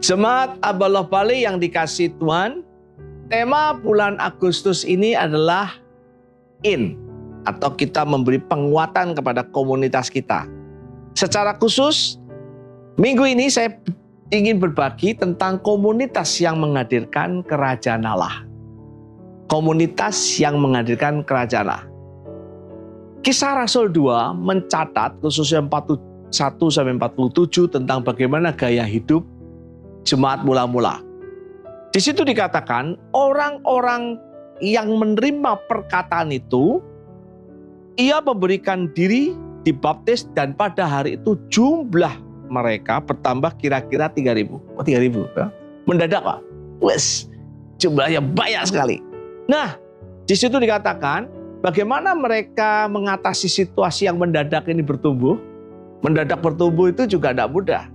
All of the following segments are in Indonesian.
Jemaat Abaloh Bali yang dikasihi Tuhan, tema bulan Agustus ini adalah in, atau kita memberi penguatan kepada komunitas kita. Secara khusus, minggu ini saya ingin berbagi tentang komunitas yang menghadirkan kerajaan Allah. Komunitas yang menghadirkan kerajaan Allah. Kisah Rasul 2 mencatat khususnya 41-47 tentang bagaimana gaya hidup jemaat mula-mula. Di situ dikatakan orang-orang yang menerima perkataan itu, ia memberikan diri, dibaptis, dan pada hari itu jumlah mereka bertambah kira-kira 3.000. Oh, 3.000 ya? Mendadak Pak. Wes, jumlahnya banyak sekali. Nah, di situ dikatakan bagaimana mereka mengatasi situasi yang mendadak ini bertumbuh. Mendadak bertumbuh itu juga tidak mudah.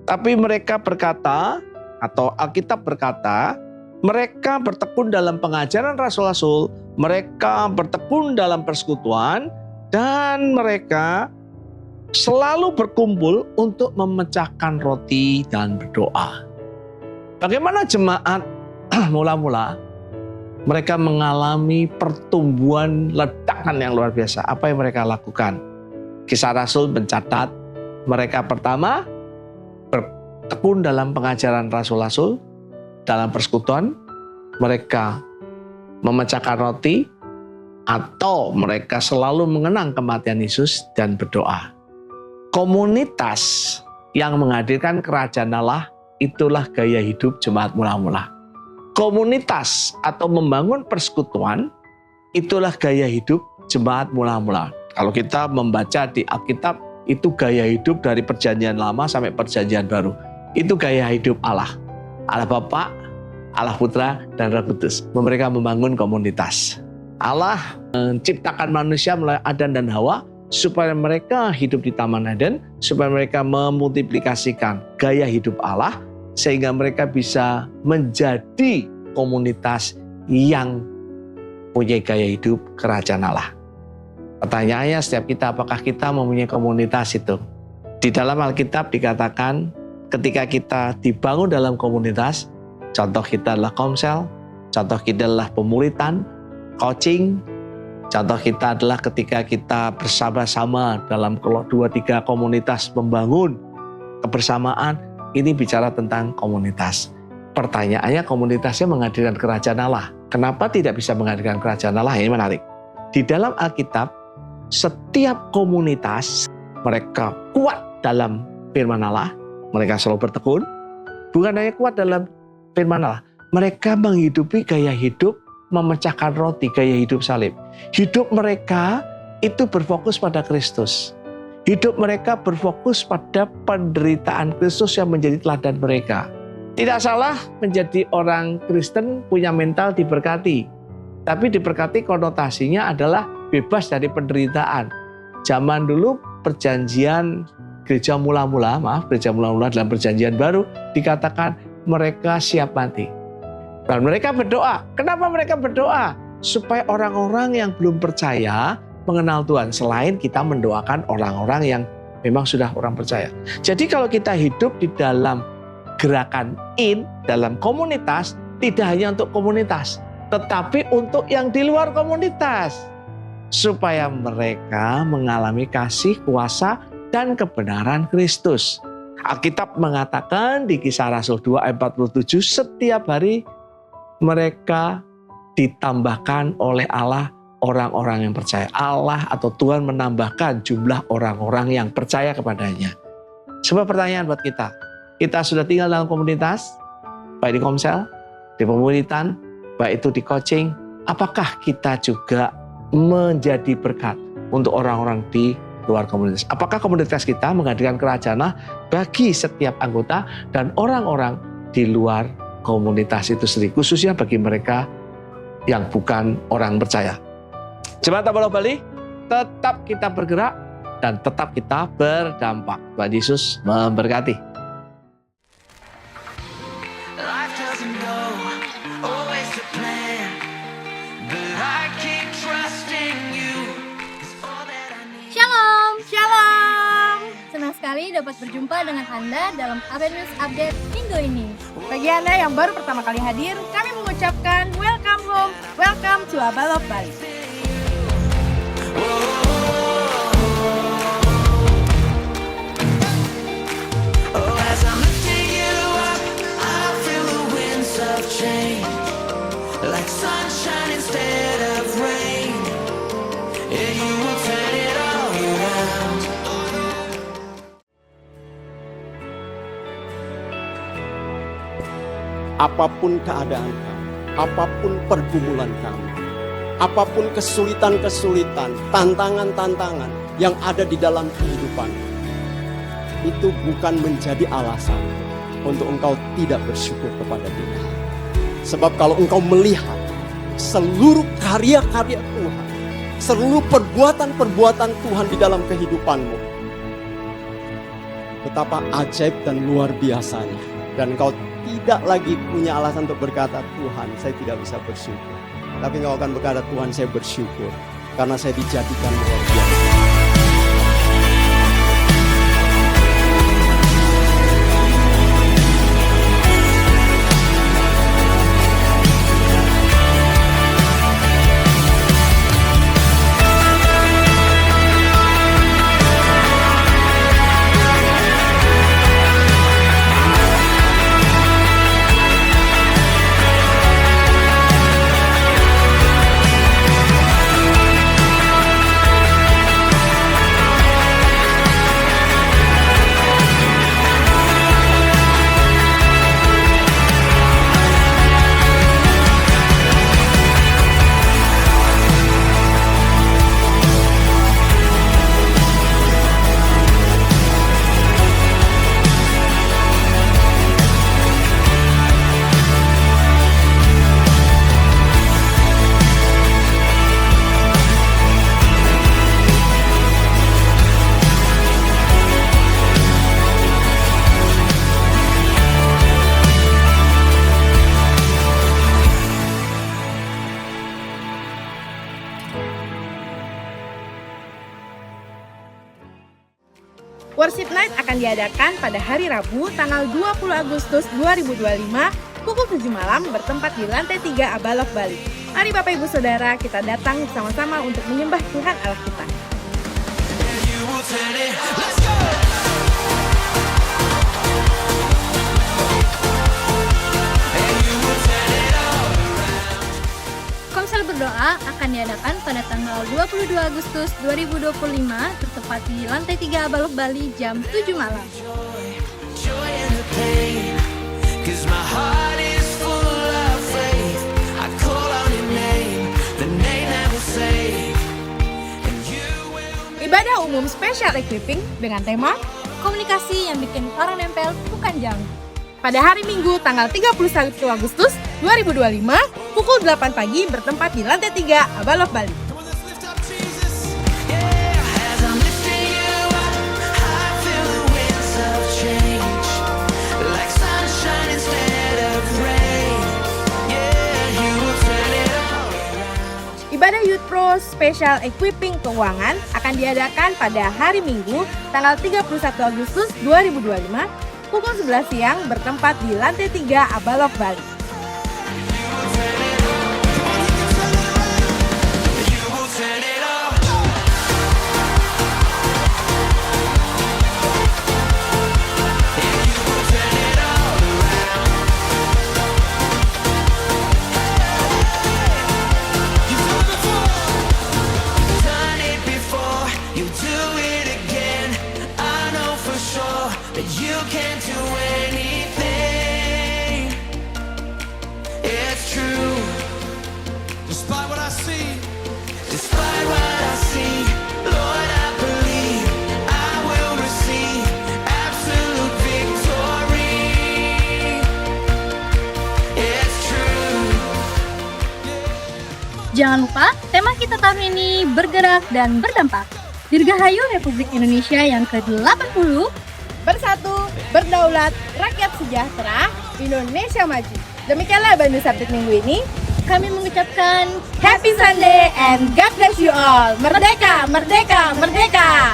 Tapi mereka berkata, atau Alkitab berkata, mereka bertekun dalam pengajaran rasul-rasul, mereka bertekun dalam persekutuan, dan mereka selalu berkumpul untuk memecahkan roti dan berdoa. Bagaimana jemaat mula-mula? Mereka mengalami pertumbuhan ledakan yang luar biasa. Apa yang mereka lakukan? Kisah Rasul mencatat mereka pertama bertekun dalam pengajaran rasul-rasul, dalam persekutuan, mereka memecahkan roti, atau mereka selalu mengenang kematian Yesus dan berdoa. Komunitas yang menghadirkan kerajaan Allah, itulah gaya hidup jemaat mula-mula. Komunitas atau membangun persekutuan, itulah gaya hidup jemaat mula-mula. Kalau kita membaca di Alkitab, itu gaya hidup dari perjanjian lama sampai perjanjian baru. Itu gaya hidup Allah. Allah Bapa, Allah Putra, dan Roh Kudus. Mereka membangun komunitas. Allah menciptakan manusia melalui Adan dan Hawa supaya mereka hidup di Taman Eden, supaya mereka memultiplikasikan gaya hidup Allah, sehingga mereka bisa menjadi komunitas yang punya gaya hidup kerajaan Allah. Pertanyaannya setiap kita, apakah kita mempunyai komunitas itu? Di dalam Alkitab dikatakan ketika kita dibangun dalam komunitas, contoh kita adalah komsel, contoh kita adalah pemulitan, coaching, contoh kita adalah ketika kita bersama-sama dalam 2-3 komunitas membangun kebersamaan, ini bicara tentang komunitas. Pertanyaannya, komunitasnya menghadirkan kerajaan Allah. Kenapa tidak bisa menghadirkan kerajaan Allah? Ini menarik. Di dalam Alkitab, setiap komunitas mereka kuat dalam firman Allah, mereka selalu bertekun. Bukan hanya kuat dalam firman Allah, mereka menghidupi gaya hidup memecahkan roti, gaya hidup salib. Hidup mereka itu berfokus pada Kristus. Hidup mereka berfokus pada penderitaan Kristus yang menjadi teladan mereka. Tidak salah menjadi orang Kristen punya mental diberkati. Tapi diberkati konotasinya adalah bebas dari penderitaan. Zaman dulu perjanjian gereja mula-mula dalam perjanjian baru dikatakan mereka siap mati. Dan mereka berdoa. Kenapa mereka berdoa? Supaya orang-orang yang belum percaya mengenal Tuhan. Selain kita mendoakan orang-orang yang memang sudah orang percaya. Jadi kalau kita hidup di dalam gerakan in, dalam komunitas, tidak hanya untuk komunitas, tetapi untuk yang di luar komunitas. Supaya mereka mengalami kasih, kuasa, dan kebenaran Kristus. Alkitab mengatakan di Kisah Rasul 2 ayat 47, setiap hari mereka ditambahkan oleh Allah orang-orang yang percaya. Allah atau Tuhan menambahkan jumlah orang-orang yang percaya kepadanya. Sebuah pertanyaan buat kita. Kita sudah tinggal dalam komunitas, baik di komsel, di pemulitan, baik itu di coaching. Apakah kita juga menjadi berkat untuk orang-orang di luar komunitas? Apakah komunitas kita menghadirkan kerajaan Allah bagi setiap anggota dan orang-orang di luar komunitas itu sendiri, khususnya bagi mereka yang bukan orang percaya? Jemaat Abaloh Bali, tetap kita bergerak dan tetap kita berdampak. Tuhan Yesus memberkati. Shalom, shalom. Senang sekali dapat berjumpa dengan Anda dalam Advent News Update minggu minggu ini. Bagi Anda yang baru pertama kali hadir, kami mengucapkan welcome home, welcome to Abalok Bali. Like sunshine instead of rain, yeah, you will turn it all around. Apapun keadaan kamu, apapun pergumulan kamu, apapun kesulitan-kesulitan, tantangan-tantangan yang ada di dalam kehidupan, itu bukan menjadi alasan untuk engkau tidak bersyukur kepada Tuhan. Sebab kalau engkau melihat seluruh karya-karya Tuhan, seluruh perbuatan-perbuatan Tuhan di dalam kehidupanmu, betapa ajaib dan luar biasanya, dan engkau tidak lagi punya alasan untuk berkata, Tuhan, saya tidak bisa bersyukur. Tapi engkau akan berkata, Tuhan, saya bersyukur karena saya dijadikan luar biasa. Worship Night akan diadakan pada hari Rabu tanggal 20 Agustus 2025 pukul 7 malam bertempat di lantai 3 Abalok Bali. Mari Bapak Ibu Saudara, kita datang bersama-sama untuk menyembah Tuhan Allah kita. Konser berdoa akan diadakan pada tanggal 22 Agustus 2025 bertempat di lantai 3 Abalok Bali jam 7 malam. Ibadah umum special equipping dengan tema Komunikasi yang bikin orang nempel bukan jauh. pada hari Minggu tanggal 31 Agustus 2025 pukul 8 pagi bertempat di lantai 3 Abalok Bali. Ibadah Youth Pro Special Equipping Keuangan akan diadakan pada hari Minggu tanggal 31 Agustus 2025 pukul 11 siang bertempat di lantai 3 Abalok Bali. You can't do anything. It's true. Despite what I see, Lord, I believe I will receive absolute victory. It's true. Jangan lupa, tema kita tahun ini bergerak dan berdampak. Dirgahayu Republik Indonesia yang ke-80, Bersatu, berdaulat, rakyat sejahtera, Indonesia maju. Demikianlah Bandung Sabtu minggu ini. kami mengucapkan Happy Sunday and God bless you all. Merdeka, merdeka, merdeka.